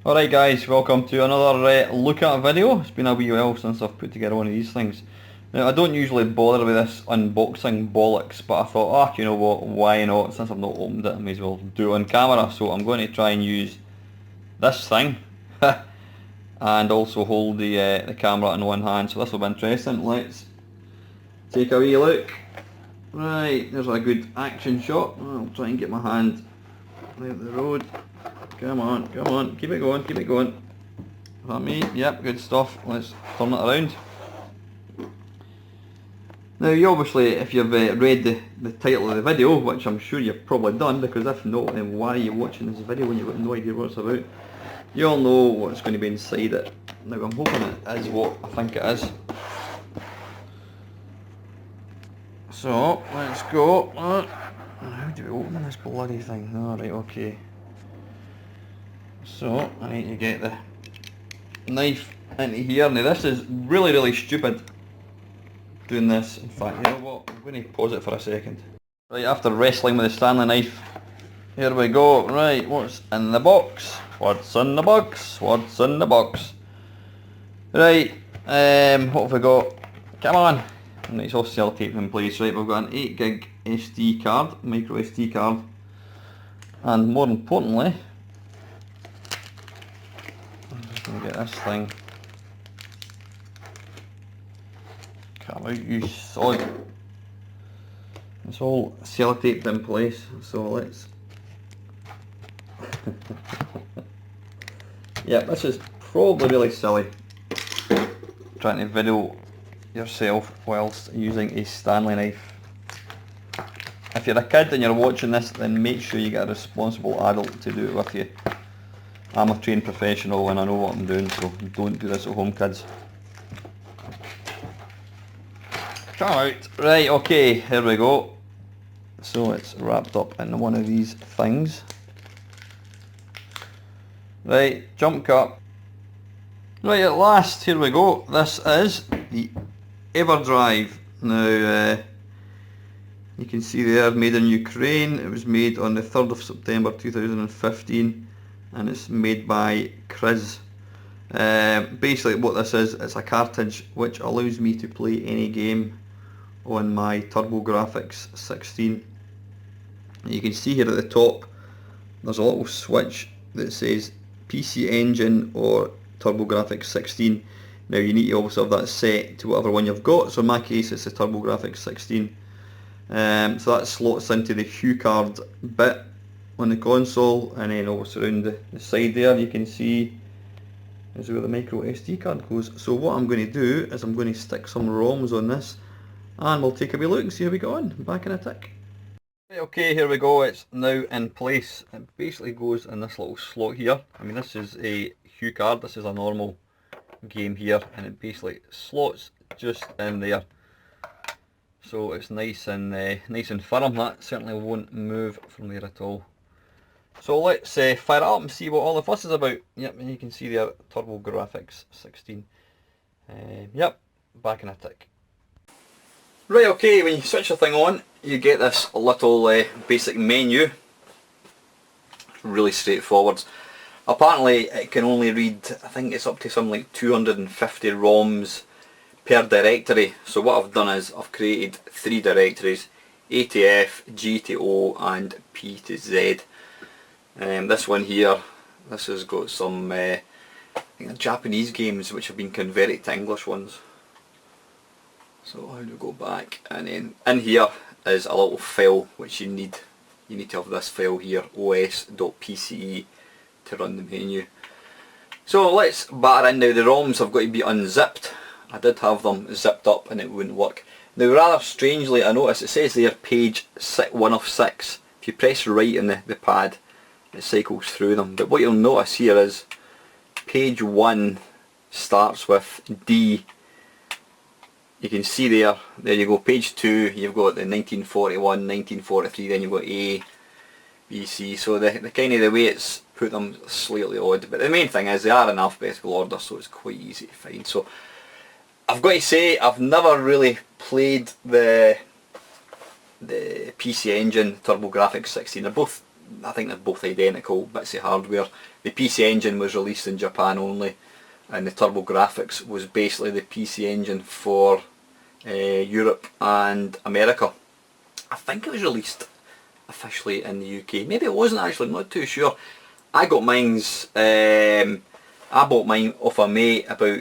Alright guys, welcome to another look at a video. It's been a wee while since I've put together one of these things. Now I don't usually bother with this unboxing bollocks, but I thought, you know what, why not? Since I've not opened it, I may as well do it on camera. So I'm going to try and use this thing and also hold the camera in one hand, so this will be interesting. Let's take a wee look. Right, there's a good action shot. I'll try and get my hand out the road. Come on, keep it going. Is that me? Yep, good stuff. Let's turn it around. Now you obviously, if you've read the title of the video, which I'm sure you've probably done, because if not, then why are you watching this video when you've got no idea what it's about? You all know what's going to be inside it. Now I'm hoping it is what I think it is. So, let's go. How do we open this bloody thing? Alright, okay. So, I need to get the knife into here. Now this is really stupid doing this. In fact, you know what, I'm going to pause it for a second. Right, after wrestling with the Stanley knife, here we go. Right, what's in the box? What's in the box? Right, what have we got? Come on! And it's all sellotape in place. Right, we've got an 8 gig SD card, micro SD card, and more importantly, I'm just going to get this thing. Come out, you sod. It's all sellotaped in place, so let's... Yeah, this is probably really silly, trying to video yourself whilst using a Stanley knife. If you're a kid and you're watching this, then make sure you get a responsible adult to do it with you. I'm a trained professional and I know what I'm doing, so don't do this at home, kids. Come out. Right, okay, here we go. So it's wrapped up in one of these things. Right, jump cut. Right, at last, here we go. This is the Everdrive. Now, you can see there, made in Ukraine. It was made on the 3rd of September 2015 and it's made by cartridge. Basically what this is, it's a cartridge which allows me to play any game on my Turbografx16. You can see here at the top there's a little switch that says PC Engine or Turbografx16. Now you need to obviously have that set to whatever one you've got, so in my case it's the Turbografx16. So that slots into the Hue card bit on the console, and then obviously around the side there you can see is where the micro SD card goes. So what I'm going to do is I'm going to stick some ROMs on this and we'll take a wee look and see how we go on. Back in a tick. Right, okay, here we go, it's now in place. It basically goes in this little slot here. I mean, this is a Hue card, this is a normal game here, and it basically slots just in there. So it's nice and firm. That certainly won't move from there at all. So let's fire it up and see what all the fuss is about. Yep, and you can see there, Turbografx16. Yep, back in a tick. Right, okay, when you switch the thing on, you get this little basic menu. Really straightforward. Apparently it can only read, I think it's up to something like 250 ROMs per directory. So what I've done is I've created 3 directories, A to F, G to O and P to Z. This one here, this has got some I think Japanese games which have been converted to English ones. So how do we go back? And then in here is a little file which you need to have this file here, os.pce, to run the menu. So let's batter in now. The ROMs have got to be unzipped. I did have them zipped up and it wouldn't work. Now rather strangely, I noticed it says there page 1 of 6. If you press right in the pad, it cycles through them. But what you'll notice here is page 1 starts with D. You can see there you go, page 2, you've got the 1941, 1943, then you've got A, B, C. So the kind of the way it's put them slightly odd. But the main thing is they are in alphabetical order, so it's quite easy to find. So I've got to say, I've never really played the PC Engine Turbografx16. They're both I think they're both identical bits of hardware. The PC Engine was released in Japan only, and the Turbografx was basically the PC Engine for Europe and America. I think it was released officially in the UK. Maybe it wasn't actually, I'm not too sure. I got mine's, I bought mine off a mate about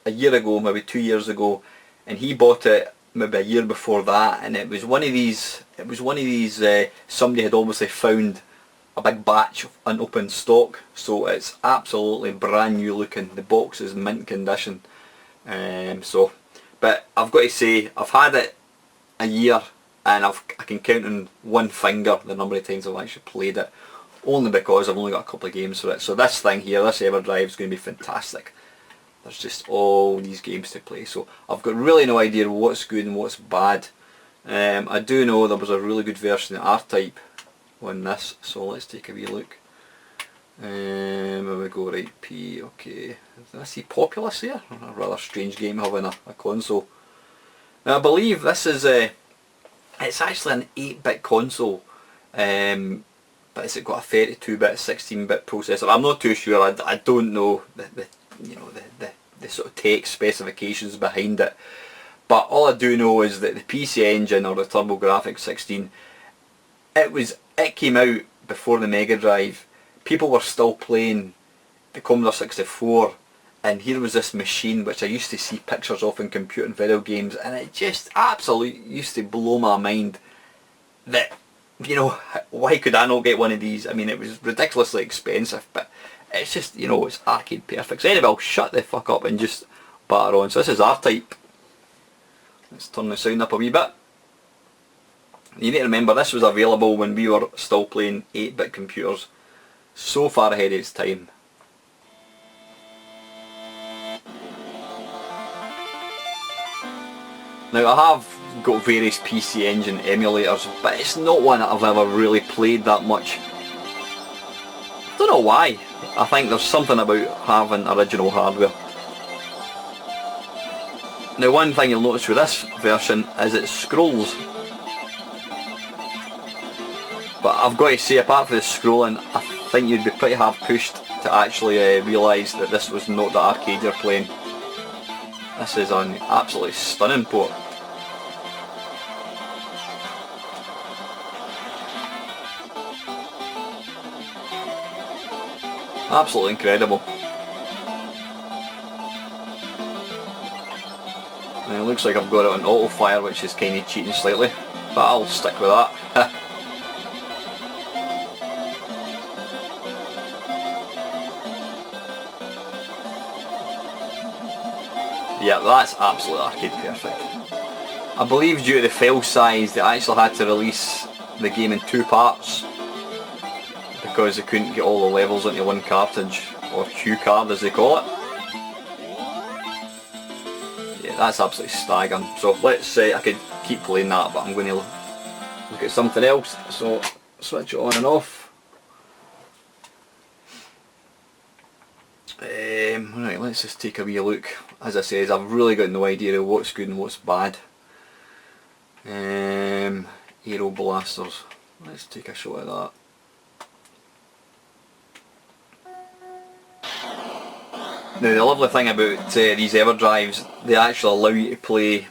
a year ago, maybe 2 years ago, and he bought it maybe a year before that, and it was one of these, somebody had obviously found a big batch of unopened stock, so it's absolutely brand new looking. The box is mint condition. But I've got to say, I've had it a year, and I can count on one finger the number of times I've actually played it, only because I've only got a couple of games for it. So this thing here, this Everdrive, is going to be fantastic. There's just all these games to play, so I've got really no idea what's good and what's bad. I do know there was a really good version of R-Type on this, so let's take a wee look. There we go, right, P, okay. Did I see Populous here? A rather strange game having a console. Now I believe this is it's actually an 8-bit console, but it's got a 32-bit, 16-bit processor. I'm not too sure, I don't know the sort of tech specifications behind it. But all I do know is that the PC Engine, or the Turbografx16, it came out before the Mega Drive. People were still playing the Commodore 64, and here was this machine which I used to see pictures of in computer and video games, and it just absolutely used to blow my mind that, why could I not get one of these? I mean, it was ridiculously expensive, but it's just, it's arcade perfect. So anyway, I'll shut the fuck up and just batter on. So this is R-Type. Let's turn the sound up a wee bit. You need to remember, this was available when we were still playing 8-bit computers, so far ahead of its time. Now I have got various PC Engine emulators, but it's not one that I've ever really played that much. I don't know why. I think there's something about having original hardware. Now one thing you'll notice with this version is it scrolls. But I've got to say, apart from the scrolling, I think you'd be pretty hard pushed to actually realise that this was not the arcade you're playing. This is an absolutely stunning port. Absolutely incredible. And it looks like I've got it on auto fire, which is kind of cheating slightly, but I'll stick with that. Yeah, that's absolutely arcade perfect. I believe due to the file size they actually had to release the game in 2 parts because they couldn't get all the levels into one cartridge, or cue card as they call it. Yeah, that's absolutely staggering. So let's say I could keep playing that, but I'm going to look at something else. So switch it on and off. Right, let's just take a wee look. As I said, I've really got no idea of what's good and what's bad. Aero blasters. Let's take a shot of that. Now the lovely thing about these Everdrives, they actually allow you to play,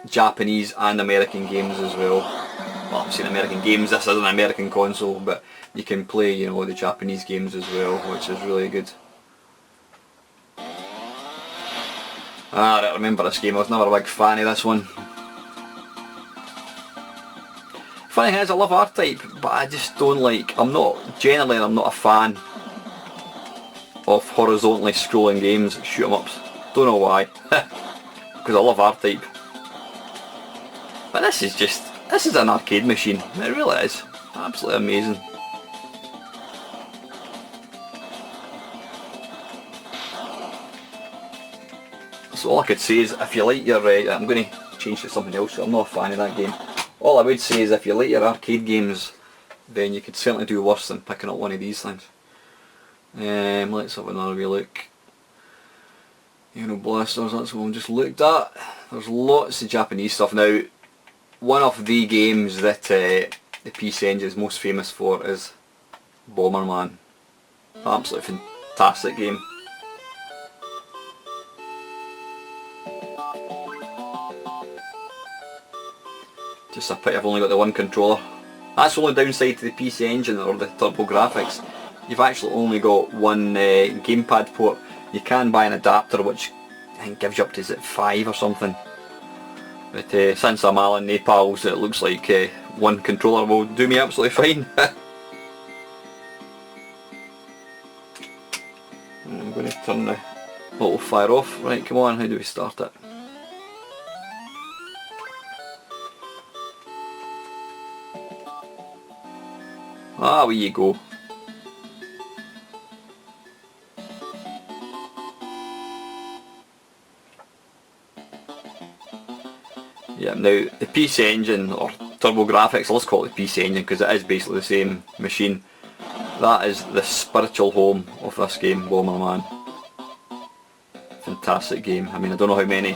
Japanese and American games as well. Well, I'm saying American games, this is an American console, but you can play, the Japanese games as well, which is really good. I don't remember this game, I was never a big fan of this one. Funny thing is, I love R-Type, but I just don't like, I'm not a fan of horizontally scrolling games, shoot 'em ups. Don't know why, because I love R-Type. But this is an arcade machine, it really is, absolutely amazing. So all I could say is, if you like your, I'm going to change to something else, I'm not a fan of that game. All I would say is, if you like your arcade games, then you could certainly do worse than picking up one of these things. Let's have another wee look. Aero blasters, that's what we just looked at. There's lots of Japanese stuff. Now, one of the games that the PC Engine is most famous for is Bomberman. Absolutely fantastic game. Just a pity I've only got the one controller. That's the only downside to the PC Engine or the Turbografx. You've actually only got one gamepad port. You can buy an adapter which I think gives you up to, is it 5 or something? But since I'm Alan Napals, it looks like one controller will do me absolutely fine. I'm going to turn the auto fire off. Right, come on, how do we start it? Ah, where you go. Yeah, now the PC Engine, or Turbografx, let's call it the PC Engine because it is basically the same machine. That is the spiritual home of this game, Bomberman. Fantastic game. I mean, I don't know how many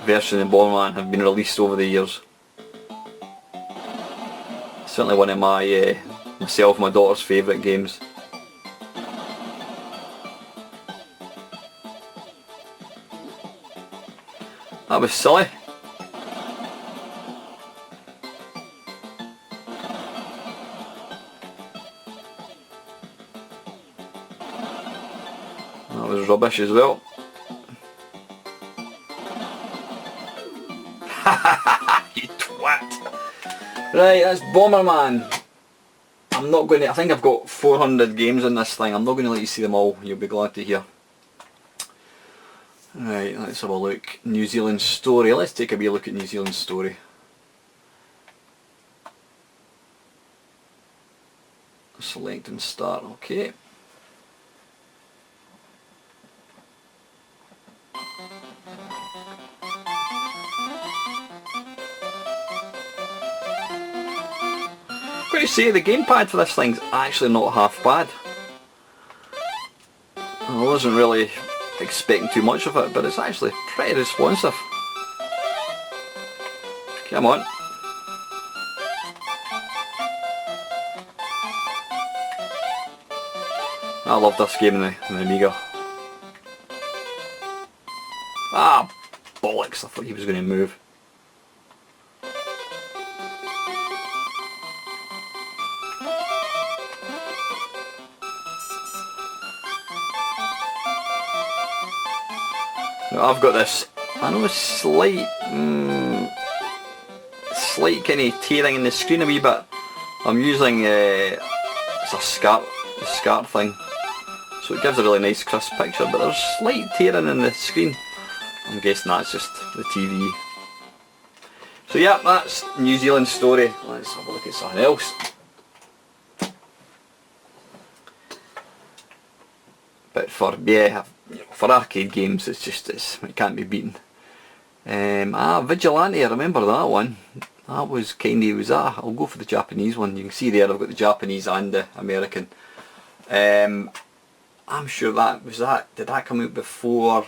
versions of Bomberman have been released over the years. Certainly one of my myself and my daughter's favourite games. That was silly. That was rubbish as well. You twat! Right, that's Bomberman. I'm not going to, I think I've got 400 games in this thing. I'm not going to let you see them all, you'll be glad to hear. Right, let's have a look. New Zealand Story. Let's take a wee look at New Zealand Story. Select and start, okay. I'm going to say the gamepad for this thing's actually not half bad. I wasn't really expecting too much of it, but it's actually pretty responsive. Come on. I love this game in the Amiga. Ah, bollocks, I thought he was going to move. Now I've got this, I know, slight kind of tearing in the screen a wee bit. I'm using, it's a SCART thing. So it gives a really nice crisp picture, but there's slight tearing in the screen. I'm guessing that's just the TV. So yeah, that's New Zealand Story. Let's have a look at something else. But for, yeah, for arcade games it can't be beaten. Vigilante, I remember that one. That was kinda, I'll go for the Japanese one. You can see there I've got the Japanese and the American. I'm sure did that come out before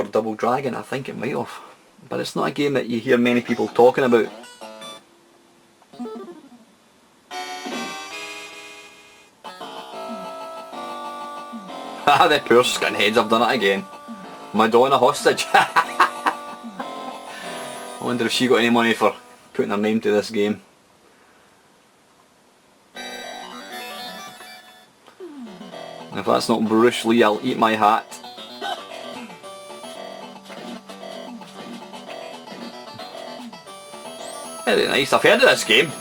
Double Dragon? I think it might have. But it's not a game that you hear many people talking about. Ah, the poor skinheads have done it again. Madonna hostage. I wonder if she got any money for putting her name to this game. If that's not Bruce Lee, I'll eat my hat. Very nice, I've heard of this game.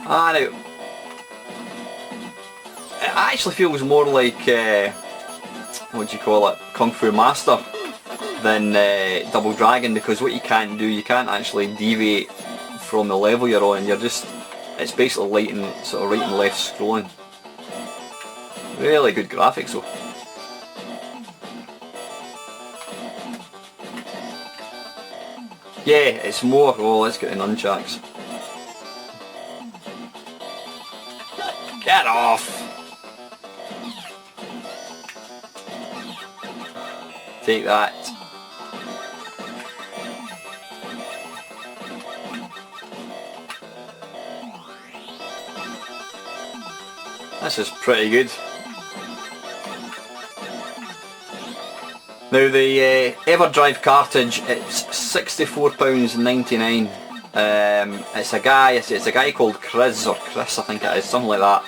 Now, it actually feels more like, what do you call it, Kung Fu Master than Double Dragon, because what you can't do, you can't actually deviate from the level you're on. It's basically sort of right and left scrolling. Really good graphics though. Yeah, it's more, oh, let's get the nunchucks. Get off! Take that. This is pretty good. Now the Everdrive cartridge, it's £64.99. It's a guy called Chris, or Chris I think it is, something like that.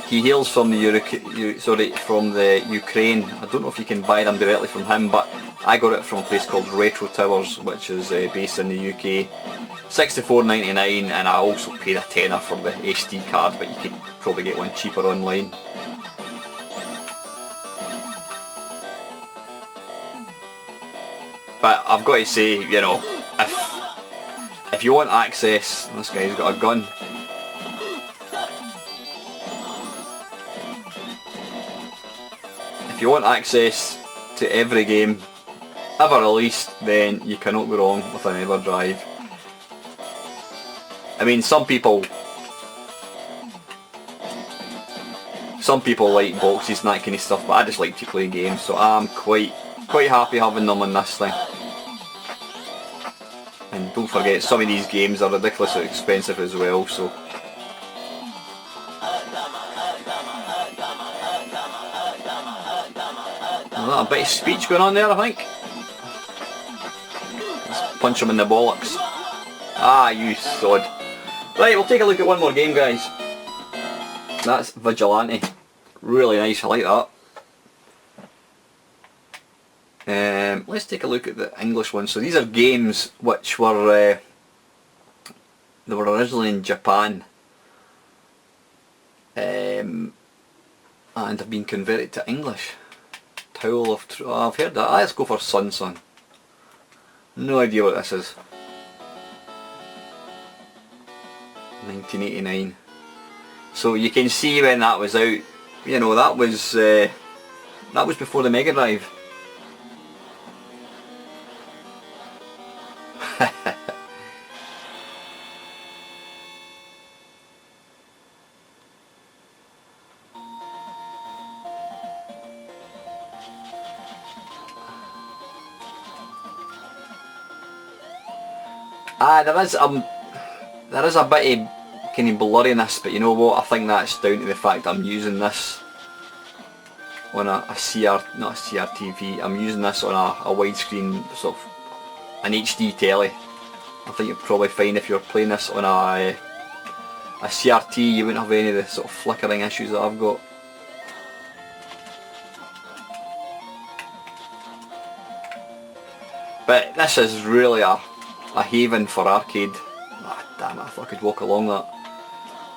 He hails from the Ukraine. I don't know if you can buy them directly from him, but I got it from a place called Retro Towers, which is based in the UK. £64.99, and I also paid a tenner for the SD card, but you could probably get one cheaper online. But I've got to say, you know, if you want access, this guy's got a gun. If you want access to every game ever released, then you cannot go wrong with an Everdrive. I mean, some people like boxes and that kind of stuff, but I just like to play games, so I'm quite happy having them on this thing. And don't forget, some of these games are ridiculously expensive as well, so. A bit of speech going on there, I think. Let's punch him in the bollocks. Ah, you sod. Right, we'll take a look at one more game, guys. That's Vigilante. Really nice, I like that. Let's take a look at the English one. So these are games which were they were originally in Japan and have been converted to English. Tower of I've heard that. Let's go for Sun. No idea what this is. 1989. So you can see when that was out. You know, that was before the Mega Drive. There is a bit of kind of blurriness, but you know what, I think that's down to the fact I'm using this on not a CRTV, I'm using this on a widescreen, sort of an HD telly. I think you'll probably find if you're playing this on a CRT you wouldn't have any of the sort of flickering issues that I've got. But this is really a haven for arcade. Ah, damn it, if I could walk along that.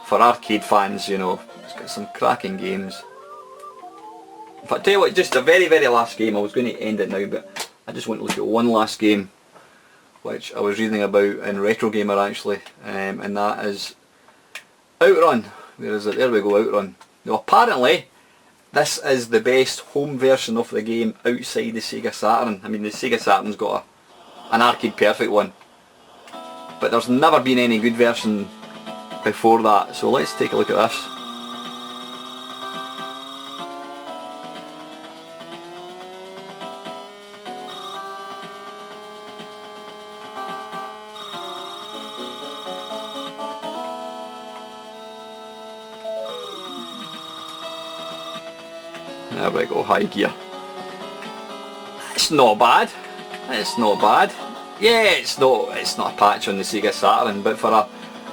For arcade fans, you know, it's got some cracking games. But I tell you what, just a very last game. I was going to end it now, but I just want to look at one last game which I was reading about in Retro Gamer actually, and that is Outrun. Where is it? There we go, Outrun. Now apparently this is the best home version of the game outside the Sega Saturn. I mean, the Sega Saturn's got an arcade perfect one, but there's never been any good version before that, so let's take a look at this. There we go, high gear. It's not bad. It's not bad. Yeah, it's not a patch on the Sega Saturn, but for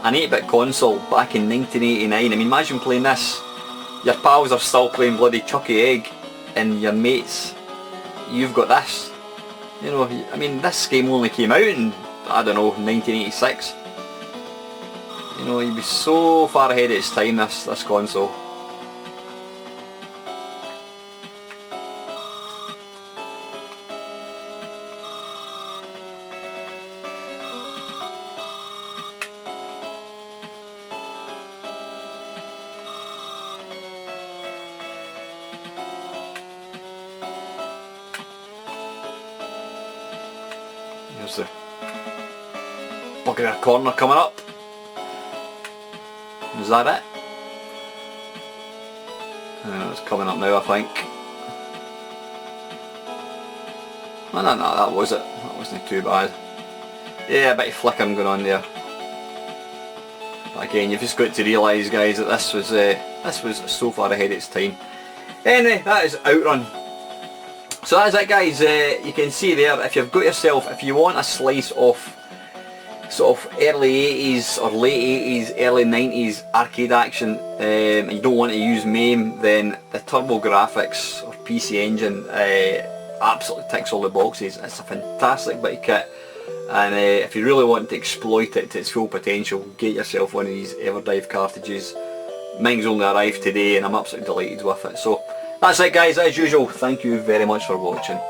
an 8-bit console back in 1989, I mean, imagine playing this. Your pals are still playing bloody Chucky Egg, and your mates, you've got this. You know, I mean, this game only came out in, I don't know, 1986. You know, you'd be so far ahead of its time, this console. There's the Buccaneer corner coming up. Is that it? It's coming up now, I think. Oh, no, that was it. That wasn't too bad. Yeah, a bit of flickering going on there. Again, you've just got to realise, guys, that this was so far ahead of its time. Anyway, that is Outrun. So that's it, guys. You can see there, if you've got yourself, if you want a slice of sort of early 80s or late 80s, early 90s arcade action, and you don't want to use MAME, then the Turbografx or PC Engine absolutely ticks all the boxes. It's a fantastic bit of kit. And if you really want to exploit it to its full potential, get yourself one of these Everdrive cartridges. Mine's only arrived today and I'm absolutely delighted with it. So that's it, guys, as usual. Thank you very much for watching.